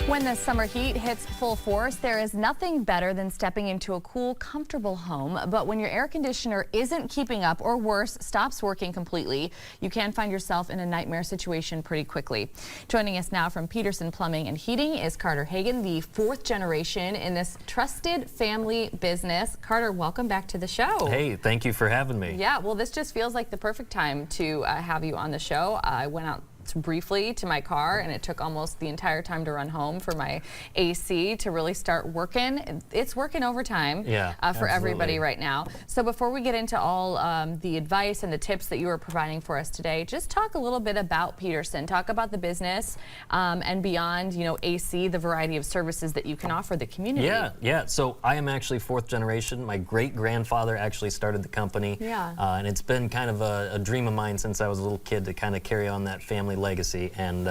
When the summer heat hits full force, there is nothing better than stepping into a cool, comfortable home. But when your air conditioner isn't keeping up, or worse, stops working completely, you can find yourself in a nightmare situation pretty quickly. Joining us now from Petersen Plumbing and Heating is Carter Hagan, the fourth generation in this trusted family business. Carter, welcome back to the show. Hey, thank you for having me. Yeah, well, this just feels like the perfect time to have you on the show. I went out briefly to my car and it took almost the entire time to run home for my AC to really start working. It's working overtime for everybody right now. So before we get into all the advice and the tips that you are providing for us today, just talk a little bit about Petersen. Talk about the business and beyond, you know, AC, the variety of services that you can offer the community. Yeah. So I am actually fourth generation. My great-grandfather actually started the company. And it's been kind of a dream of mine since I was a little kid to kind of carry on that family legacy, and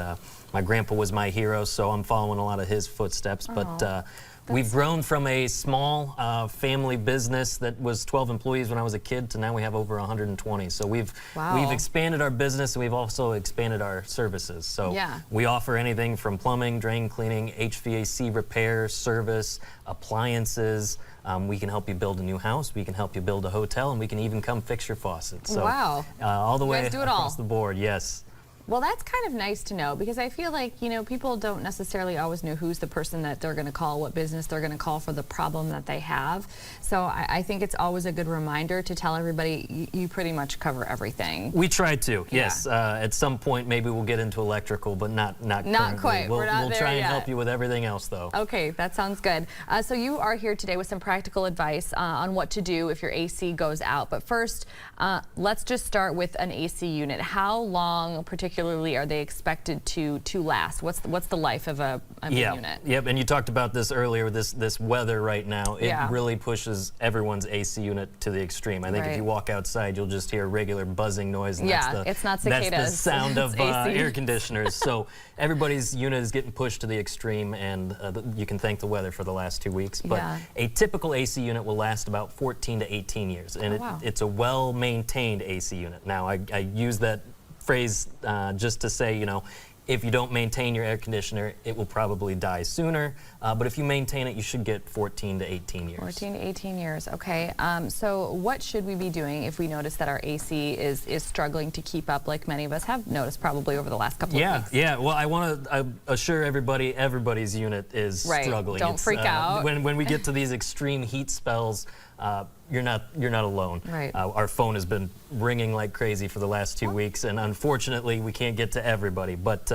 my grandpa was my hero, so I'm following a lot of his footsteps. But we've grown from a small family business that was 12 employees when I was a kid to now we have over 120. So we've expanded our business, and we've also expanded our services. So we offer anything from plumbing, drain cleaning, HVAC repair, service, appliances. We can help you build a new house, we can help you build a hotel, and we can even come fix your faucet. So all the way across the board, yes. Well, that's kind of nice to know, because I feel like, you know, people don't necessarily always know who's the person that they're going to call, what business they're going to call for the problem that they have. So I think it's always a good reminder to tell everybody you pretty much cover everything. We try to, yes. At some point, maybe we'll get into electrical, but not quite. We'll We're not there try and yet. help you with everything else, though. Okay, that sounds good. So you are here today with some practical advice on what to do if your AC goes out. But first, let's just start with an AC unit. How long, particularly, are they expected to last? What's the life of a unit? Yep, and you talked about this earlier, this weather right now. It really pushes everyone's AC unit to the extreme. I think if you walk outside, you'll just hear a regular buzzing noise. And it's not cicadas. That's the sound of air conditioners. So everybody's unit is getting pushed to the extreme, and you can thank the weather for the last 2 weeks. But a typical AC unit will last about 14 to 18 years, and it's a well-maintained AC unit. Now, I use that phrase just to say, you know, if you don't maintain your air conditioner, it will probably die sooner. But if you maintain it, you should get 14 to 18 years. 14 to 18 years, okay. So what should we be doing if we notice that our AC is struggling to keep up, like many of us have noticed probably over the last couple of weeks? Yeah, well, I want to assure everybody, everybody's unit is struggling. Don't freak out. When we get to these extreme heat spells, you're not alone. Our phone has been ringing like crazy for the last 2 weeks, and unfortunately we can't get to everybody. But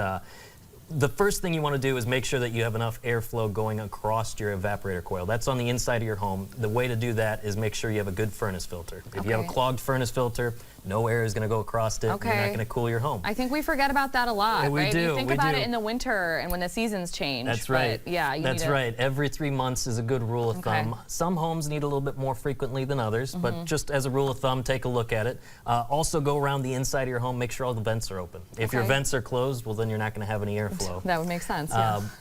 the first thing you want to do is make sure that you have enough airflow going across your evaporator coil. That's on the inside of your home. The way to do that is make sure you have a good furnace filter. If you have a clogged furnace filter, no air is going to go across it. You're not going to cool your home. I think we forget about that a lot, We do. You think about it in the winter and when the seasons change. That's right. Yeah, That's right. Every 3 months is a good rule of thumb. Some homes need a little bit more frequently than others, but just as a rule of thumb, take a look at it. Also go around the inside of your home, make sure all the vents are open. If your vents are closed, well, then you're not going to have any airflow. That would make sense.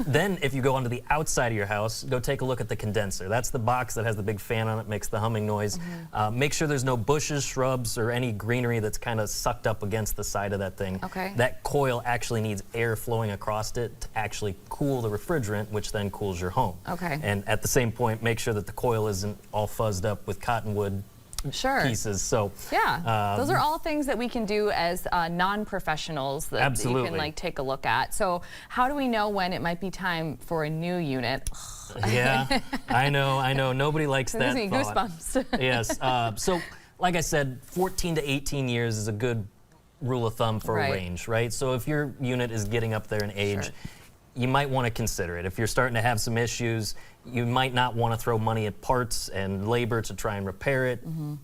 Then if you go onto the outside of your house, go take a look at the condenser. That's the box that has the big fan on it, makes the humming noise. Make sure there's no bushes, shrubs, or any greenery that's kind of sucked up against the side of that thing. That coil actually needs air flowing across it to actually cool the refrigerant, which then cools your home. And at the same point, make sure that the coil isn't all fuzzed up with cottonwood pieces. So those are all things that we can do as non-professionals that you can like take a look at. So how do we know when it might be time for a new unit? I know. Nobody likes that thought. Goosebumps. Yes. So like I said, 14 to 18 years is a good rule of thumb for a range, right? So if your unit is getting up there in age, you might want to consider it. If you're starting to have some issues, you might not want to throw money at parts and labor to try and repair it.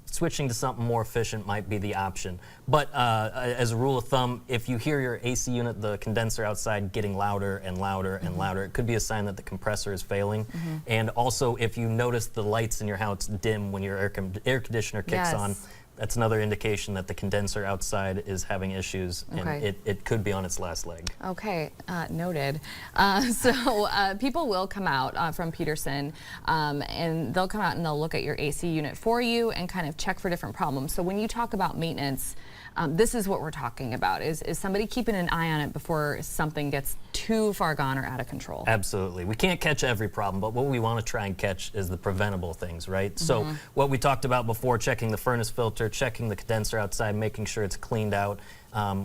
Switching to something more efficient might be the option. But as a rule of thumb, if you hear your AC unit, the condenser outside, getting louder and louder and louder, it could be a sign that the compressor is failing. And also, if you notice the lights in your house dim when your air conditioner kicks on, that's another indication that the condenser outside is having issues, and it could be on its last leg. Noted. So people will come out from Petersen, and they'll come out and they'll look at your AC unit for you and kind of check for different problems. So when you talk about maintenance, this is what we're talking about, is somebody keeping an eye on it before something gets too far gone or out of control. Absolutely. We can't catch every problem, but what we want to try and catch is the preventable things, right? So what we talked about before, checking the furnace filter, checking the condenser outside, making sure it's cleaned out.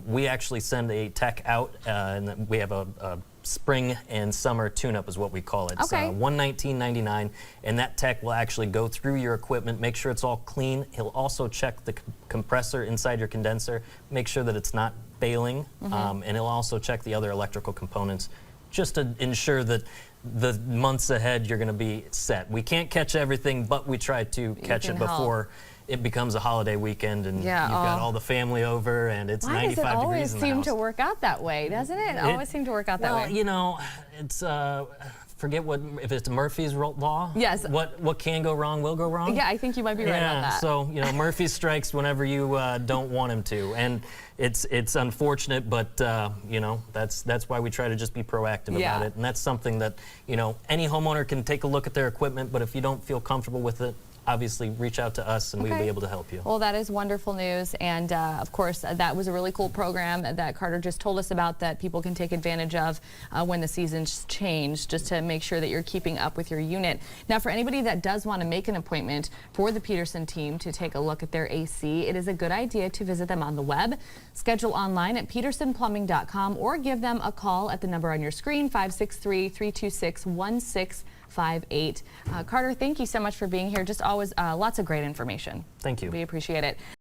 We actually send a tech out, and we have a spring and summer tune-up is what we call it. It's Okay. $119.99, and that tech will actually go through your equipment, make sure it's all clean. He'll also check the compressor inside your condenser, make sure that it's not failing, and he'll also check the other electrical components just to ensure that the months ahead you're going to be set. We can't catch everything, but we try to catch it before it becomes a holiday weekend and you've got all the family over and it's 95 degrees in the house. Why does it always seem to work out that way, doesn't it? It always seems to work out that way. Well, you know, it's forget what, if it's Murphy's law. Yes. What can go wrong will go wrong. Yeah, I think you might be right about that. So, you know, Murphy strikes whenever you don't want him to, and it's unfortunate, but you know, that's why we try to just be proactive about it, and that's something that, you know, any homeowner can take a look at their equipment, but if you don't feel comfortable with it, obviously reach out to us and we'll be able to help you. Well, that is wonderful news, and of course that was a really cool program that Carter just told us about that people can take advantage of when the seasons change, just to make sure that you're keeping up with your unit. Now, for anybody that does want to make an appointment for the Petersen team to take a look at their AC, it is a good idea to visit them on the web, schedule online at petersenplumbing.com, or give them a call at the number on your screen, 563-326-1658. Carter, thank you so much for being here. Just always lots of great information. Thank you. We appreciate it.